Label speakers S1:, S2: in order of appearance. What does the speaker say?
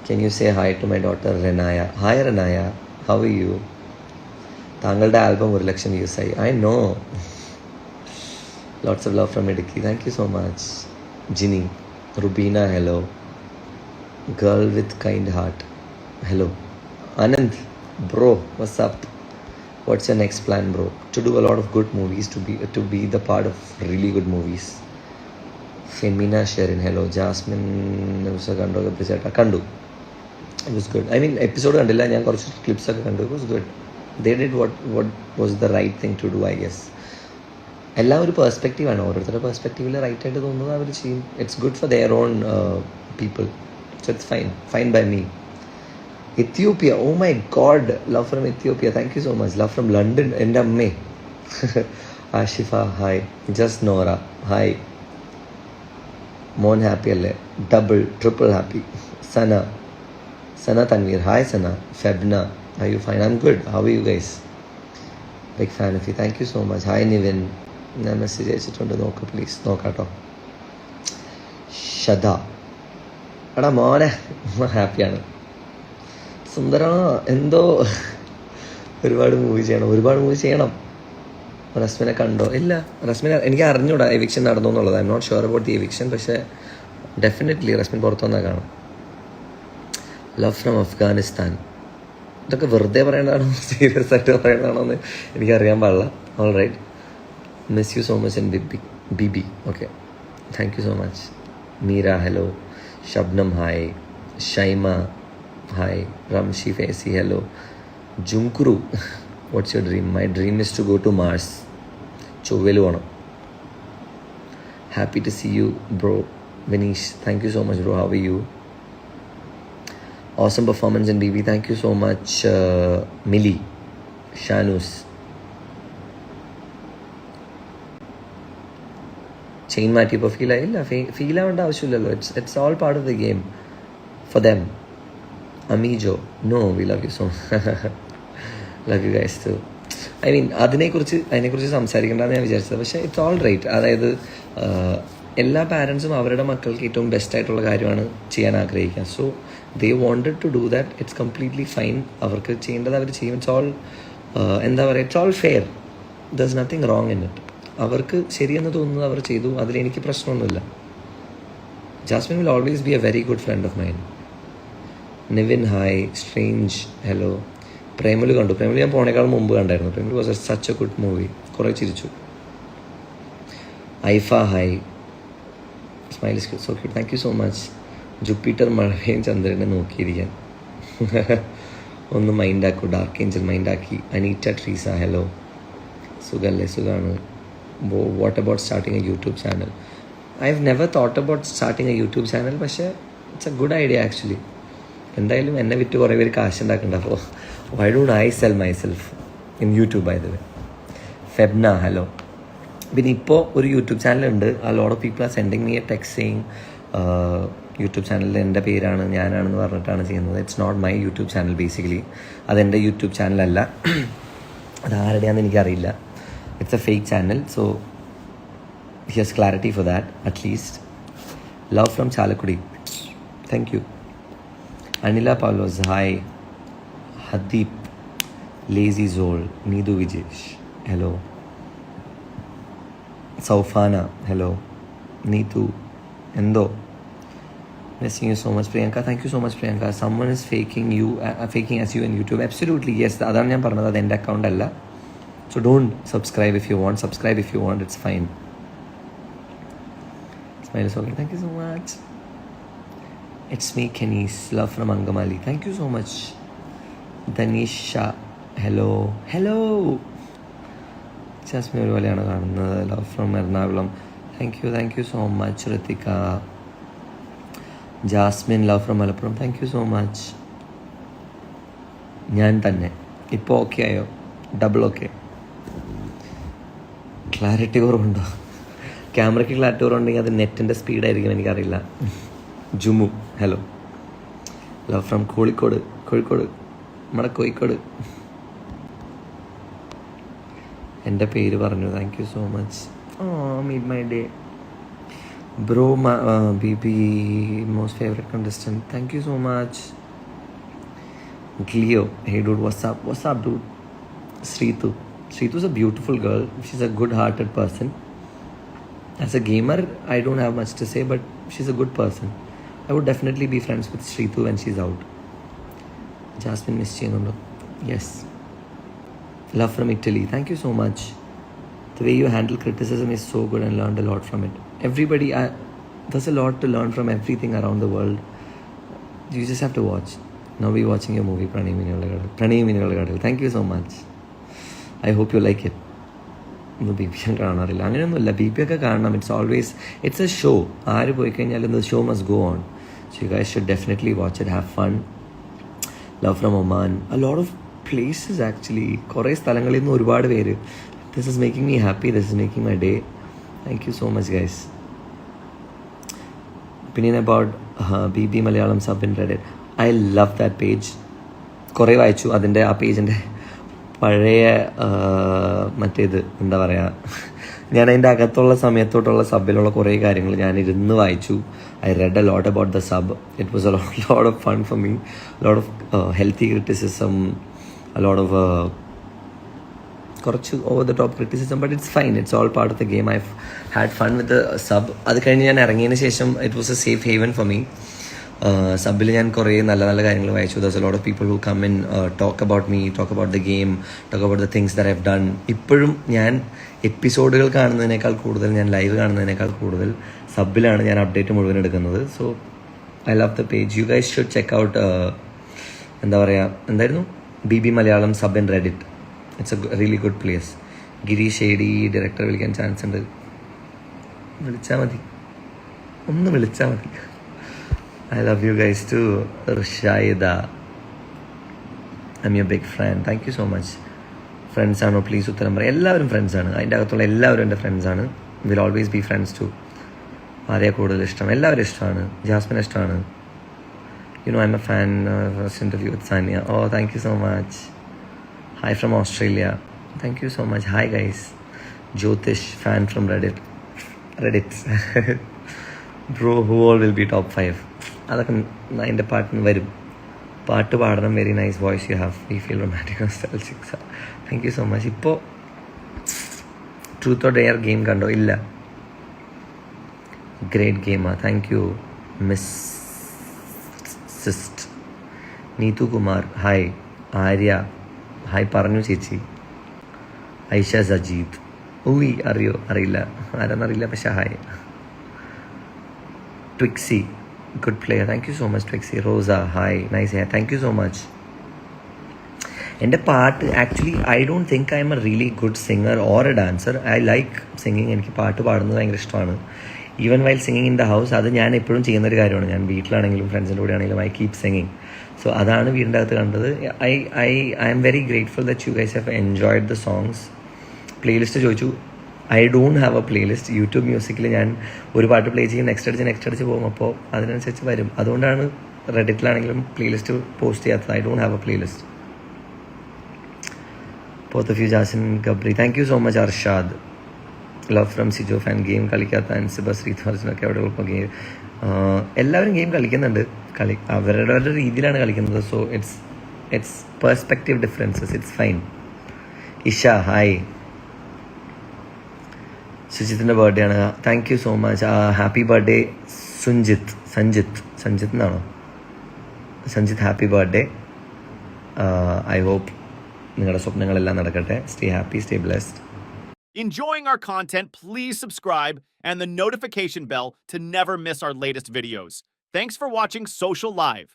S1: Can you say hi to my daughter Renaya? Hi Renaya, how are you? താങ്കളുടെ album 1,00,000 views ആയി. I know. Lots of love from Idiki. Thank you so much. Ginny. Rubina, hello. Girl with kind heart. Hello. Anand, bro, what's up? What's your next plan, bro? To do a lot of good movies, to be the part of really good movies. Femina Sherin, hello. Jasmine, Kandu. It was good. I mean, episode kandilla, ഞാൻ കുറച്ച് clips ഒക്കെ കണ്ടു. It was good. They did what was the right thing to do, I guess. എല്ലാം ഒരു പെർസ്പെക്റ്റീവാണ്. ഓരോരുത്തരുടെ പെർസ്പെക്റ്റീവിൽ right ആയിട്ട് തോന്നുന്നത് അവർ ചെയ്യും. It's good for their own people. So it's fine by me. Ethiopia, oh my god, love from Ethiopia. Thank you so much. Love from London, എൻ്റെ അമ്മേ. Ashifa, hi. Just Nora, hi. മോൻ ഹാപ്പി അല്ലേ? Double triple happy. Sana Tanveer, hi Sana. Febna, are you fine? I'm good. How are you guys? Big fan of you. Thank you so much. Hi Nivin. ഞാൻ message അയച്ചിട്ടുണ്ട്, നോക്ക് please. നോക്കാട്ടോ. ഷദ, എടാ മോനെ, ഹാപ്പിയാണ്. സുന്ദരാ, എന്തോ ഒരുപാട് മൂവി ചെയ്യണം. റസ്മിനെ കണ്ടോ? ഇല്ല, റസ്മിനെ എനിക്ക് അറിഞ്ഞൂടാ എവിക്ഷൻ നടന്നു എന്നുള്ളത്. I'm not sure about the eviction. പക്ഷേ ഡെഫിനറ്റ്ലി റസ്മിൻ പുറത്തു വന്നാൽ കാണാം. Love from Afghanistan. ഇതൊക്കെ വെറുതെ പറയേണ്ടതാണോ സീരിയസ് ആയിട്ട് പറയേണ്ടതാണോ എന്ന് എനിക്കറിയാൻ പാടില്ല. All right. Miss you so much and BB. Okay, thank you so much. Meera, hello. Shabnam, hi. Shaima, hi. Ramshi Fasi, hello. ജുങ്കുറു, what's your dream? My dream is to go to Mars. ചൊവ്വയിൽ പോകണം. Happy to see you bro. Vineesh, thank you so much bro. How are you? Awesome performance in BB. Thank you so much. Millie, Shanus. Chain മാറ്റിയപ്പോൾ feel ആയില്ല. Feel ആവേണ്ട ആവശ്യമില്ലല്ലോ. It's all part of the game for them. അമീജോ, no, we love you so love you guys too. I mean അതിനെക്കുറിച്ച് സംസാരിക്കേണ്ടതെന്ന് ഞാൻ വിചാരിച്ചത്. പക്ഷേ ഇറ്റ്സ് ഓൾ റൈറ്റ്. അതായത് എല്ലാ പാരൻസും അവരുടെ മക്കൾക്ക് ഏറ്റവും ബെസ്റ്റായിട്ടുള്ള കാര്യമാണ് ചെയ്യാൻ ആഗ്രഹിക്കുക. So they wanted to do that. It's completely fine. അവർക്ക് ചെയ്യേണ്ടത് അവർ ചെയ്യും. ഇറ്റ്സ് ഓൾ എന്താ പറയുക, it's all fair. There is nothing wrong in it. അവർക്ക് ശരിയെന്ന് തോന്നുന്നത് അവർ ചെയ്തു. അതിലെനിക്ക് പ്രശ്നമൊന്നുമില്ല. Jasmin will always be a very good friend of mine. Nivin, hi. Strange, hello. Premalu കണ്ടു. പ്രേമലു ഞാൻ പോണേക്കാൾ മുമ്പ് കണ്ടായിരുന്നു. Premalu was such a good movie. കുറേ ചിരിച്ചു. Aifa, hi. Smile is so cute. Thank you so much. Jupiter, മഴയും ചന്ദ്രനെ നോക്കിയിരിക്കാൻ. ഒന്ന് മൈൻഡാക്കൂ. ഡാർക്ക് ഏഞ്ചൽ മൈൻഡാക്കി. അനീറ്റ ട്രീസ, ഹലോ. സുഖല്ലേ? സുഖമാണ്. What about starting a YouTube channel? I have never thought about starting a YouTube channel. പക്ഷേ it's a good idea actually. എന്തായാലും എന്നെ വിറ്റ് കുറേ പേര് കാശുണ്ടാക്കണ്ട. അപ്പോൾ why don't I sell myself in YouTube by the way. Febna, hello. പിന്നെ ഇപ്പോൾ ഒരു യൂട്യൂബ് ചാനലുണ്ട്. A lot of people are sending me a text saying YouTube ചാനലിൽ എൻ്റെ പേരാണ്, ഞാനാണെന്ന് പറഞ്ഞിട്ടാണ് ചെയ്യുന്നത്. It's not my YouTube channel basically. അതെൻ്റെ യൂട്യൂബ് ചാനലല്ല. അതാരുടെയാണെന്ന് എനിക്കറിയില്ല. It's a fake channel. So here's clarity for that at least. Love from Chalakudy. Thank you. Anila Paulose, hi. Hadeep, lazy soul. Neethu Vijesh, hello. Soufana, hello. Neethu, എന്തോ. Missing you so much, Priyanka. Thank you so much, Priyanka. Someone is faking as you in YouTube. Absolutely, yes. അതാണ് ഞാൻ പറഞ്ഞത്. അത് എൻ്റെ account അല്ല. So don't subscribe if you want. Subscribe if you want. It's fine. Smile is okay. Thank you so much. It's me, Kenis. Love from Angamali. Thank you so much. Danisha, hello. Hello. Jasmine ഒരുപോലെയാണ് കാണുന്നത്. Love from Ernakulam. Thank you so much, Ritika. Jasmin, love from Malappuram. Thank you so much. ഞാൻ തന്നെ. ഇപ്പോൾ okay ആയോ? Double okay. Clarity കുറവുണ്ടോ? ക്യാമറയ്ക്ക് clarity കുറവുണ്ടെങ്കിൽ അത് നെറ്റിൻ്റെ സ്പീഡായിരിക്കും, എനിക്കറിയില്ല. Jumu, hello. Love from Kozhikode. നമ്മുടെ കോഴിക്കോട്. എൻ്റെ പേര് പറഞ്ഞു. Thank you so much. Meet my day. Bro, BB, most favorite contestant. Thank you so much. Cleo, hey dude, what's up? What's up, dude? Sritu. Sritu's a beautiful girl. She's a good-hearted person. As a gamer, I don't have much to say, but she's a good person. I would definitely be friends with Sritu when she's out. Jasmine miss ചെയ്യുന്നുണ്ടോ? Yes. Love from Italy. Thank you so much. The way you handle criticism is so good and learned a lot from it. Everybody, there's a lot to learn from everything around the world. You just have to watch. Now we're watching your movie, Pranay Minigal. Thank you so much. I hope you like it. ഒന്നും B P ഞാൻ കാണാറില്ല, അങ്ങനെയൊന്നുമില്ല. B P ഒക്കെ കാണണം. It's A show. ആര് പോയി കഴിഞ്ഞാലും the show must go on. So you guys should definitely watch it, have fun. Love from Oman, A lot of places actually. കുറേ സ്ഥലങ്ങളിൽ നിന്ന് ഒരുപാട് പേര്. This is making me happy, this is making my day. Thank you so much guys. Opinion about B B Malayalam sub in Reddit. I love that page. കുറേ വായിച്ചു അതിൻ്റെ ആ പേജിൻ്റെ പഴയ മറ്റേത് എന്താ പറയുക, ഞാൻ അതിൻ്റെ അകത്തുള്ള സമയത്തോട്ടുള്ള സബിലുള്ള കുറേ കാര്യങ്ങൾ ഞാൻ ഇരുന്ന് വായിച്ചു. I read a lot about the sub. It was a lot of fun for me. Lot of healthy criticism, lot of കുറച്ച് over the top criticism, but it's fine. It's all part of the game. I had fun with the sub. അത് കഴിഞ്ഞ് ഞാൻ ഇറങ്ങിയതിന് ശേഷം it was a safe haven for me. സബിൽ ഞാൻ കുറേ നല്ല നല്ല കാര്യങ്ങൾ വായിച്ചു. There's a lot of people who come in, talk about me, talk about the game, talk about the things that I have done. ഇപ്പോഴും ഞാൻ എപ്പിസോഡുകൾ കാണുന്നതിനേക്കാൾ കൂടുതൽ, ഞാൻ ലൈവ് കാണുന്നതിനേക്കാൾ കൂടുതൽ സബിലാണ് ഞാൻ അപ്ഡേറ്റ് മുഴുവൻ എടുക്കുന്നത്. So I love the page. You guys should check out, എന്താ പറയുക, എന്തായിരുന്നു, B B Malayalam sub in Reddit. It's A really good place. Girish shady director വിളിക്കാൻ ചാൻസ് ഉണ്ട്. വിളിച്ചാൽ മതി, ഒന്ന് വിളിച്ചാൽ മതി. I love you guys too. Rushaida, I'm your big friend. Thank you so much. Friends ആണോ പ്ലീസ് ഉത്തരം പറയാം. എല്ലാവരും ഫ്രണ്ട്സാണ്. അതിൻ്റെ അകത്തുള്ള എല്ലാവരും എൻ്റെ ഫ്രണ്ട്സാണ്. Will always be friends too. ആരെയാണ് കൂടുതൽ ഇഷ്ടം? എല്ലാവരും ഇഷ്ടമാണ്. ജാസ്മിൻ ഇഷ്ടമാണ്. You know I'm a fan. First interview with Sania. Oh thank you so much. Hi from Australia. Thank you so much. Hi guys. Jyothish, fan from Reddit. Bro, who all will be top 5? അതൊക്കെ അതിൻ്റെ പാട്ടിന് വരും. പാട്ട് പാടണം. Very nice voice U have. We feel romantic nostalgic. Thank you so much. ഇപ്പോൾ truth or dare game കണ്ടോ? ഇല്ല. Great ഗെയിമാ. Thank you miss sis. Neethu Kumar hi. Arya hi പറഞ്ഞു ചേച്ചി. ഐഷ സജീദ് ഊയി അറിയില്ല, ആരാന്നറിയില്ല, പക്ഷേ ഹായ്. ട്വിക്സി good player. Thank you so much Twixie. Rosa hi, nice hair. Thank you so much. എൻ്റെ പാട്ട് actually I don't think I M A really good singer or A dancer. I like singing. എനിക്ക് പാട്ട് പാടുന്നത് ഭയങ്കര ഇഷ്ടമാണ്. Even while singing in the house, അത് ഞാൻ എപ്പോഴും ചെയ്യുന്നൊരു കാര്യമാണ്. ഞാൻ വീട്ടിലാണെങ്കിലും ഫ്രണ്ട്സിൻ്റെ കൂടെ ആണെങ്കിലും ഐ കീപ് സിംഗിങ്. സോ അതാണ് വീടിൻ്റെ അകത്ത് കണ്ടത്. I am very grateful that you guys have enjoyed the songs. Playlist ചോദിച്ചു. I don't have a playlist. YouTube മ്യൂസിക്കിൽ ഞാൻ ഒരു പാട്ട് പ്ലേ ചെയ്യും, നെക്സ്റ്റ് അടിച്ച് പോകും. അപ്പോൾ അതിനനുസരിച്ച് വരും. അതുകൊണ്ടാണ് റെഡിറ്റിലാണെങ്കിലും പ്ലേലിസ്റ്റ് പോസ്റ്റ് ചെയ്യാത്തത്. I don't have a playlist. Both of you. Jasin Gabri thank you so much. Arshad love from Sijo fan. Game കളിക്കാത്ത അൻസിബ ശ്രീധർജനൊക്കെ അവിടെ ഇപ്പോൾ ഗെയിം, എല്ലാവരും ഗെയിം കളിക്കുന്നുണ്ട്. അവരുടെ രീതിയിലാണ് കളിക്കുന്നത്. So it's perspective differences. It's fine. Isha hi. സുജിത്തിൻ്റെ ബർത്ത്ഡേ ആണ്. Thank you so much. Happy birthday Sanjith എന്നാണോ? Sanjith happy birthday. I hope നിങ്ങളുടെ സ്വപ്നങ്ങളെല്ലാം നടക്കട്ടെ. Stay happy, stay blessed.
S2: Enjoying our content, please subscribe and the notification bell to never miss our latest videos. Thanks for watching Social Live.